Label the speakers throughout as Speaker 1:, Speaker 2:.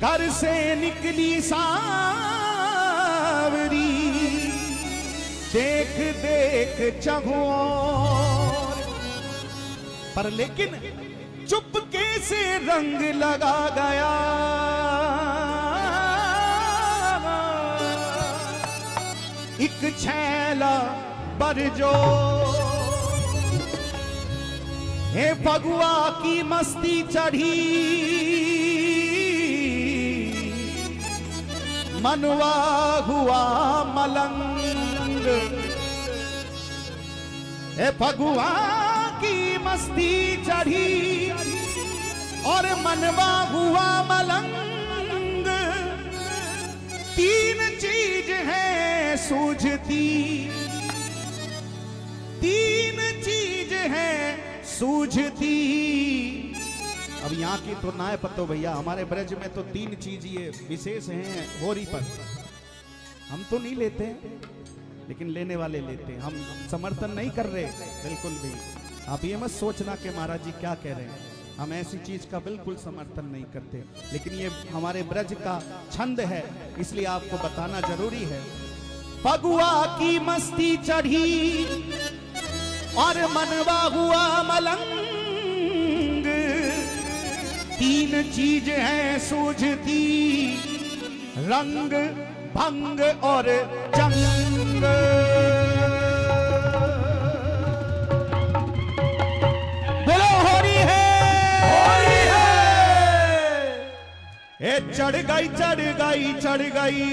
Speaker 1: घर से निकली सांवरी, देख देख चहुओर, पर लेकिन चुपके से रंग लगा गया। एक छैला बरजो हे फगुआ की मस्ती चढ़ी, मनवा हुआ मलंग। हे फगुआ की मस्ती चढ़ी और मनवा हुआ मलंग। तीन चीज है सूझती, तीन चीज है सूझती। अब यहाँ की तो ना है पत्तो भैया, हमारे ब्रज में तो तीन चीज ये विशेष हैं होरी पर। हम तो नहीं लेते, लेकिन लेने वाले लेते हैं। हम समर्थन नहीं कर रहे बिल्कुल भी। आप ये मत सोचना कि महाराज जी क्या कह रहे हैं, हम ऐसी चीज का बिल्कुल समर्थन नहीं करते, लेकिन ये हमारे ब्रज का छंद है, इसलिए आपको बताना जरूरी है। फगुआ की मस्ती चढ़ी और मनवा हुआ मलंग। तीन चीज है सूझती, रंग भंग और जंग। बोलो होरी है, होरी है। ए चढ़ गई चढ़ गई चढ़ गई,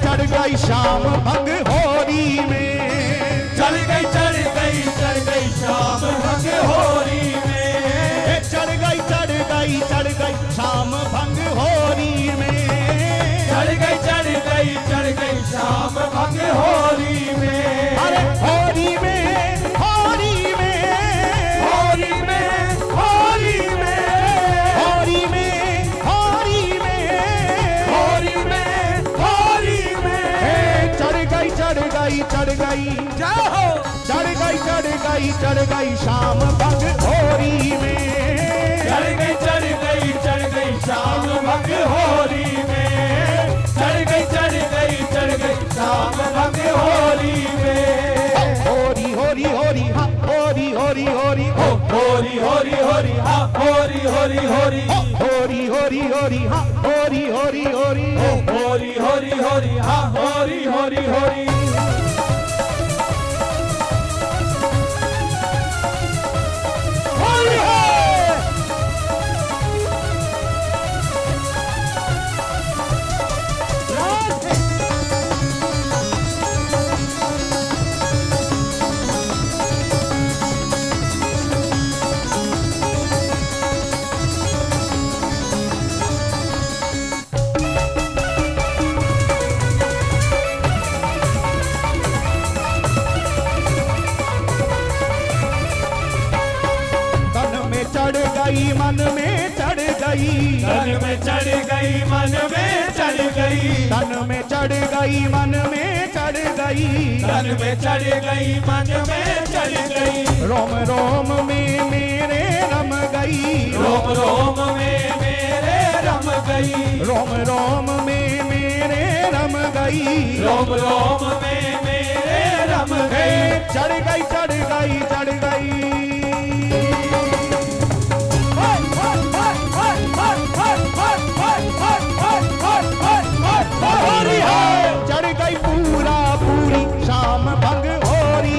Speaker 1: चढ़ गई शाम भंग होरी में।
Speaker 2: चढ़ गई शाम भंग होरी में।
Speaker 1: चढ़ गई शाम भंग होरी में।
Speaker 2: चढ़ गई शाम भंग होरी में।
Speaker 1: अरे होरी में, होरी में,
Speaker 2: होरी में, होरी में,
Speaker 1: होरी में, होरी में,
Speaker 2: होरी में, होरी में।
Speaker 1: चढ़ गई
Speaker 2: जाओ।
Speaker 1: चढ़ गई शाम भंग होरी में।
Speaker 2: चढ़ गई शाम भंग होरी में। चढ़ गई शाम भंग होरी में।
Speaker 1: होरी होरी होरी हा होरी होरी होरी हो
Speaker 2: होरी होरी होरी हा होरी होरी होरी
Speaker 1: होरी होरी होरी हा होरी होरी होरी
Speaker 2: होरी होरी होरी हा होरी होरी होरी।
Speaker 1: मन में चढ़ गई,
Speaker 2: तन में चढ़ गई, मन में चढ़ गई,
Speaker 1: तन में चढ़ गई, मन में चढ़ गई,
Speaker 2: तन में चढ़ गई, मन में चढ़ गई।
Speaker 1: रोम रोम में मेरे रम गई,
Speaker 2: रोम रोम में मेरे रम गई,
Speaker 1: रोम रोम में मेरे रम गई,
Speaker 2: रोम रोम में मेरे रम गई।
Speaker 1: चढ़ गई चढ़ गई चढ़ गई, चढ़ गई पूरा पूरी शाम भंग होरी